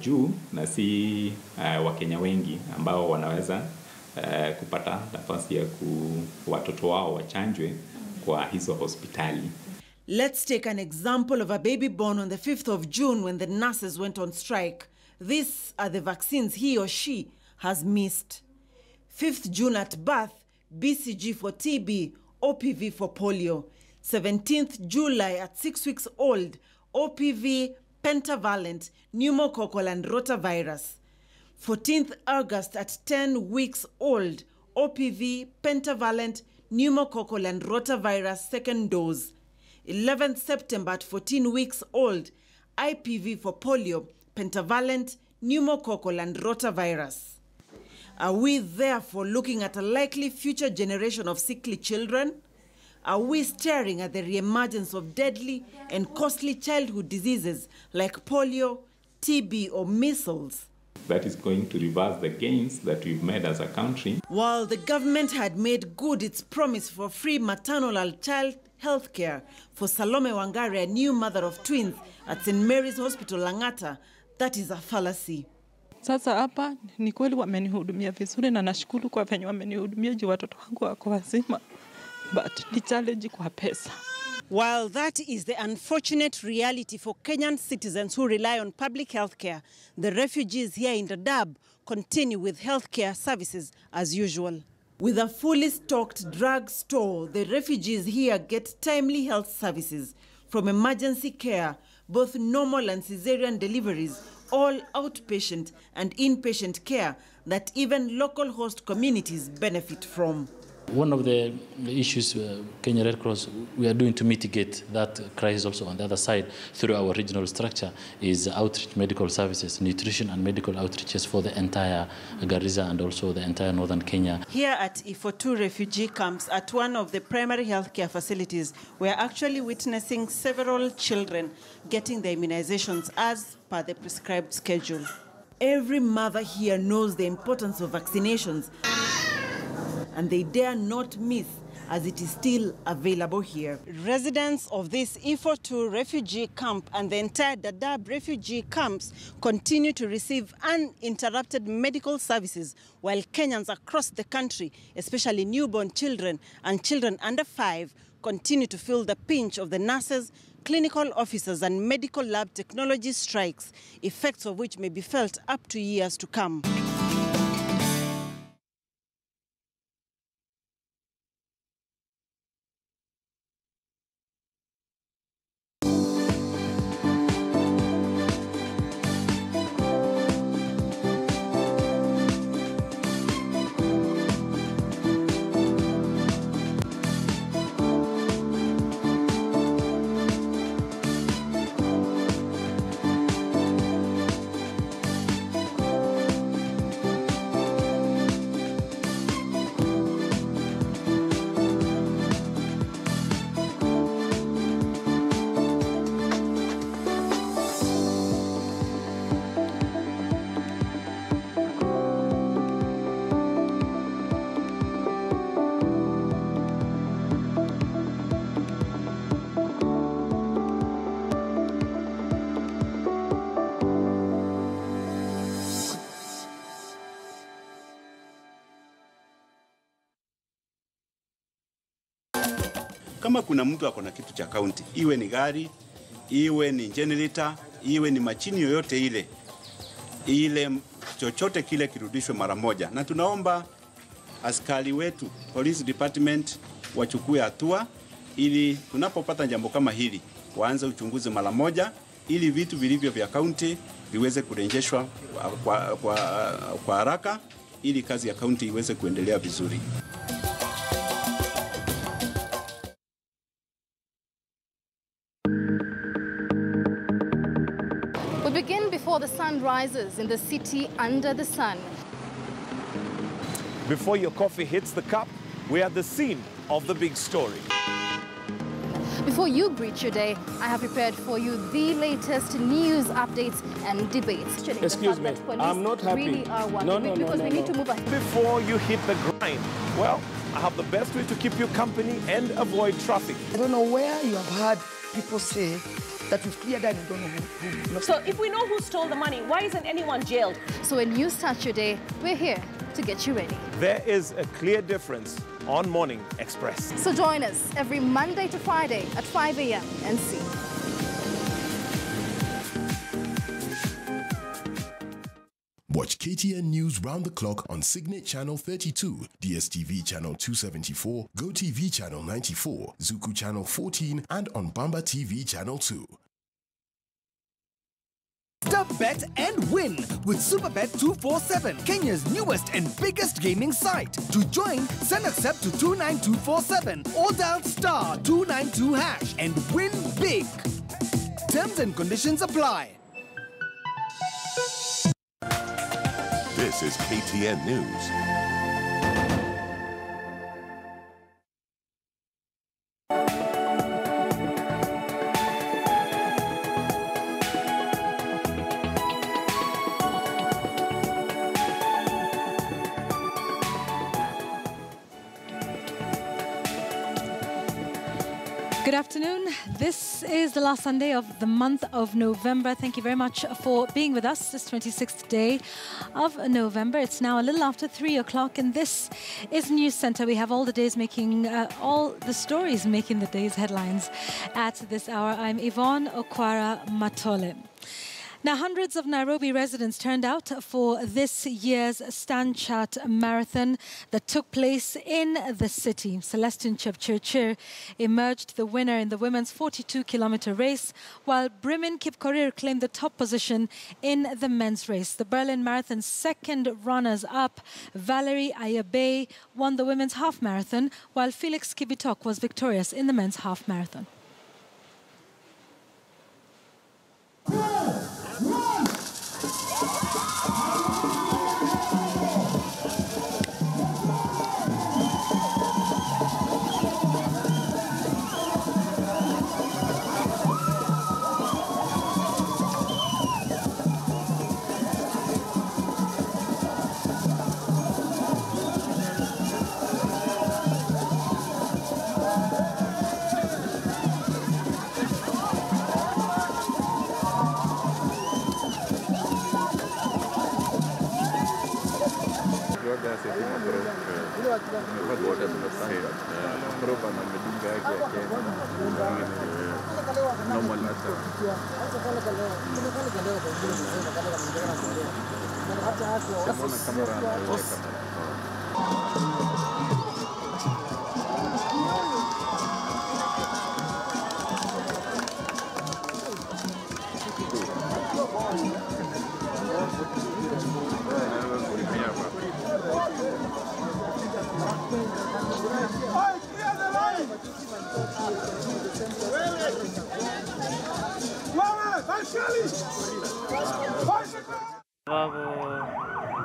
juu na si Wakenya wengi ambao wanaweza kupata nafasi ya watoto wao wachanjwe kwa hizo hospitali. Let's take an example of a baby born on the 5th of June when the nurses went on strike. These are the vaccines he or she has missed. 5th June at birth, BCG for TB, OPV for polio. 17th July at 6 weeks old, OPV, pentavalent, pneumococcal and rotavirus. 14th August at 10 weeks old, OPV, pentavalent, pneumococcal and rotavirus second dose. 11th September at 14 weeks old, IPV for polio, pentavalent, pneumococcal and rotavirus. Are we therefore looking at a likely future generation of sickly children? Are we staring at the reemergence of deadly and costly childhood diseases like polio, TB or measles? That is going to reverse the gains that we've made as a country. While the government had made good its promise for free maternal and child health care for Salome Wangari, a new mother of twins at St. Mary's Hospital, Langata, that is a fallacy. Sasa hapa ni kweli wamenihudumia vizuri na nashukuru kwa venye wamenihudumia juu watoto wangu wako wazima. But ni challenge kwa pesa. While that is the unfortunate reality for Kenyan citizens who rely on public health care, the refugees here in Dadaab continue with health care services as usual. With a fully stocked drug store, the refugees here get timely health services from emergency care, both normal and cesarean deliveries, all outpatient and inpatient care that even local host communities benefit from. One of the issues Kenya Red Cross we are doing to mitigate that crisis also on the other side through our regional structure is outreach medical services, nutrition and medical outreaches for the entire Garissa and also the entire northern Kenya. Here at Ifo2 refugee camps at one of the primary health care facilities, we are actually witnessing several children getting their immunizations as per the prescribed schedule. Every mother here knows the importance of vaccinations, and they dare not miss as it is still available here. Residents of this Ifo2 refugee camp and the entire Dadaab refugee camps continue to receive uninterrupted medical services while Kenyans across the country, especially newborn children and children under 5, continue to feel the pinch of the nurses, clinical officers and medical lab technology strikes, effects of which may be felt up to years to come. Kama kuna mtu akona kitu cha kaunti, iwe ni gari, iwe ni generator, iwe ni machini yoyote ile chochote kile kirudishwe mara moja. Na tunaomba askari wetu, police department, wachukue hatua ili tunapopata jambo kama hili waanze uchunguzi mara moja ili vitu vilivyo vya kaunti viweze kurejeshwa kwa haraka ili kazi ya kaunti iweze kuendelea vizuri. We begin before the sun rises in the city under the sun. Before your coffee hits the cup, we are at the scene of the big story. Before you greet your day, I have prepared for you the latest news updates and debates. Excuse me, I'm not happy. Really are because we need to move ahead. Before you hit the grind, well, I have the best way to keep you company and avoid traffic. I don't know where you have heard people say that we've cleared and we don't know who. So if we know who stole the money, why isn't anyone jailed? So when you start your day, we're here to get you ready. There is a clear difference on Morning Express. So join us every Monday to Friday at 5 a.m. and see. Watch KTN News round the clock on Signet Channel 32, DSTV Channel 274, GoTV Channel 94, Zuku Channel 14, and on Bamba TV Channel 2. Bet and win with Superbet 247, Kenya's newest and biggest gaming site. To join, send accept to 29247 or dial *292# and win big. Terms and conditions apply. This is KTN News. Good afternoon. This is the last Sunday of the month of November. Thank you very much for being with us this 26th day of November. It's now a little after 3 o'clock, and this is News Center. We have all the days making, all the stories making the day's headlines at this hour. I'm Yvonne Okwara Matole. Now, hundreds of Nairobi residents turned out for this year's Stand Chart Marathon that took place in the city. Celestine Chepchirchir emerged the winner in the women's 42-kilometer race, while Brimin Kipkorir claimed the top position in the men's race. The Berlin Marathon's second runners-up, Valerie Ayabe, won the women's half marathon, while Felix Kibitok was victorious in the men's half marathon.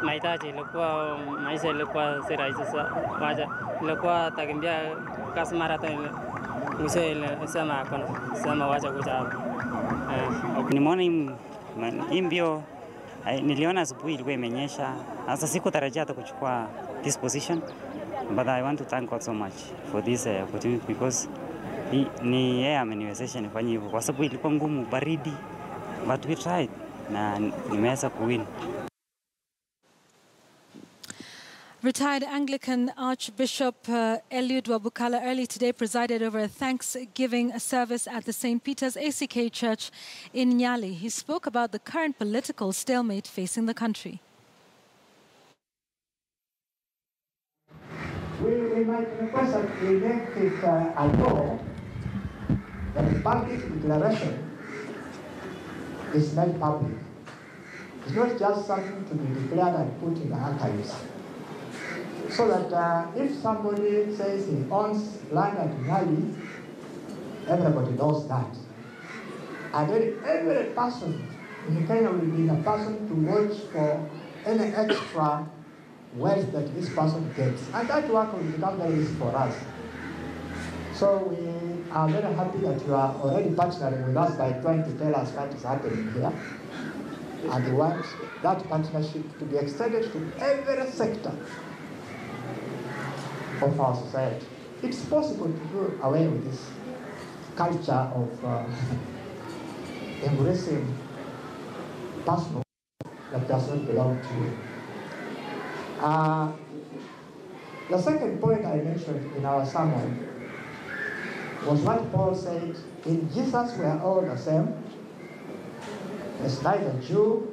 Mahitaji ilikuwa maisha ilikuwa si rahisi waja ilikuwa takimbia kasi marathon mwisho ilisema hakuna sema wacha kuja hapa. Nimeona hii mbio niliona asubuhi ilikuwa imenyesha. Sasa sikutarajia hata kuchukua this position, but I want to thank God so much for this opportunity because ni yeye ameniwezesha nifanye hivyo kwa sababu ilikuwa ngumu, baridi, but we tried na nimeweza kuwin. Retired Anglican Archbishop Eliud Wabukala early today presided over a Thanksgiving service at the St. Peter's ACK Church in Nyali. He spoke about the current political stalemate facing the country. We might request that we make it a law that the public declaration is made public. It's not just something to be declared and put in the archives. So that if somebody says he owns land at Nyali, everybody knows that. And then every person in Kenya will be in a person to watch for any extra wealth that this person gets. And that work will become very easy for us. So we are very happy that you are already partnering with us by trying to tell us what is happening here. And we want that partnership to be extended to every sector of our society. It's possible to do away with this culture of embracing personal that does not belong to you. The second point I mentioned in our sermon was what Paul said, in Jesus we are all the same. There's neither Jew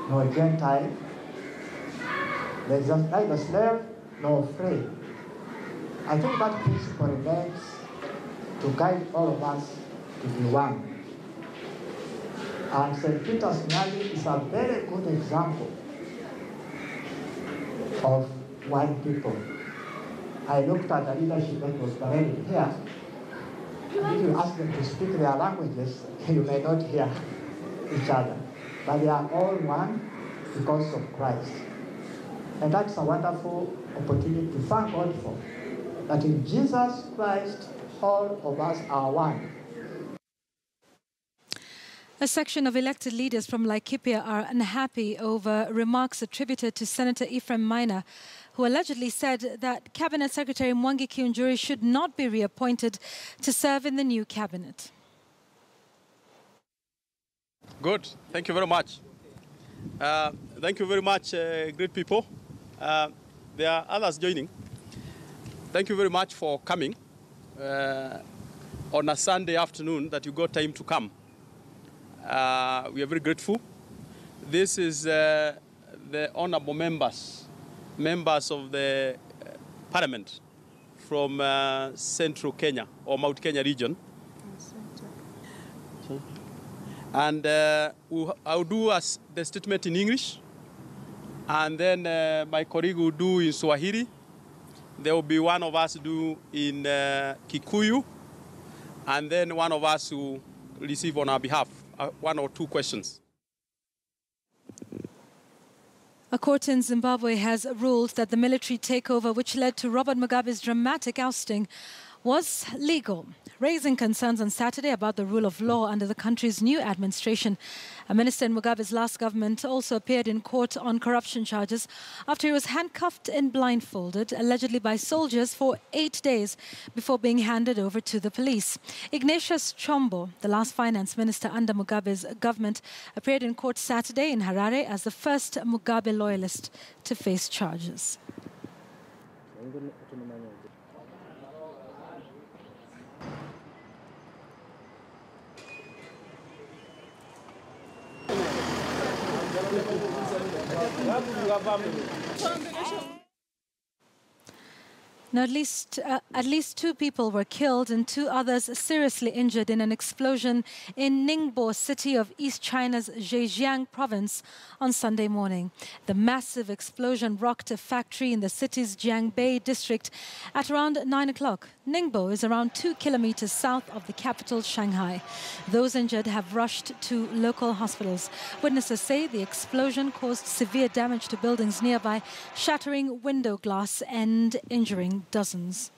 nor Gentile. There's neither slave nor free. I think that principle remains to guide all of us to be one. And St. Peter's Nyali is a very good example of one people. I looked at the leadership that was paraded here. If you ask them to speak their languages, you may not hear each other. But they are all one because of Christ. And that's a wonderful opportunity to thank God for. That in Jesus Christ, all of us are one. A section of elected leaders from Laikipia are unhappy over remarks attributed to Senator Ephraim Maina, who allegedly said that Cabinet Secretary Mwangi Kiunjuri should not be reappointed to serve in the new cabinet. Good. Thank you very much. Thank you very much, great people. There are others joining. Thank you very much for coming on a Sunday afternoon that you got time to come. We are very grateful. This is the honorable members of the Parliament from Central Kenya or Mount Kenya region. And I'll do the statement in English, and then my colleague will do in Swahili. There will be one of us do in Kikuyu, and then one of us will receive on our behalf one or two questions. A court in Zimbabwe has ruled that the military takeover, which led to Robert Mugabe's dramatic ousting, was legal, raising concerns on Saturday about the rule of law under the country's new administration. A minister in Mugabe's last government also appeared in court on corruption charges after he was handcuffed and blindfolded, allegedly by soldiers, for 8 days before being handed over to the police. Ignatius Chombo, the last finance minister under Mugabe's government, appeared in court Saturday in Harare as the first Mugabe loyalist to face charges. Now, at least 2 people were killed and 2 others seriously injured in an explosion in Ningbo city of East China's Zhejiang province on Sunday morning. The massive explosion rocked a factory in the city's Jiangbei district at around 9 o'clock. Ningbo is around 2 kilometers south of the capital, Shanghai. Those injured have rushed to local hospitals. Witnesses say the explosion caused severe damage to buildings nearby, shattering window glass and injuring dozens.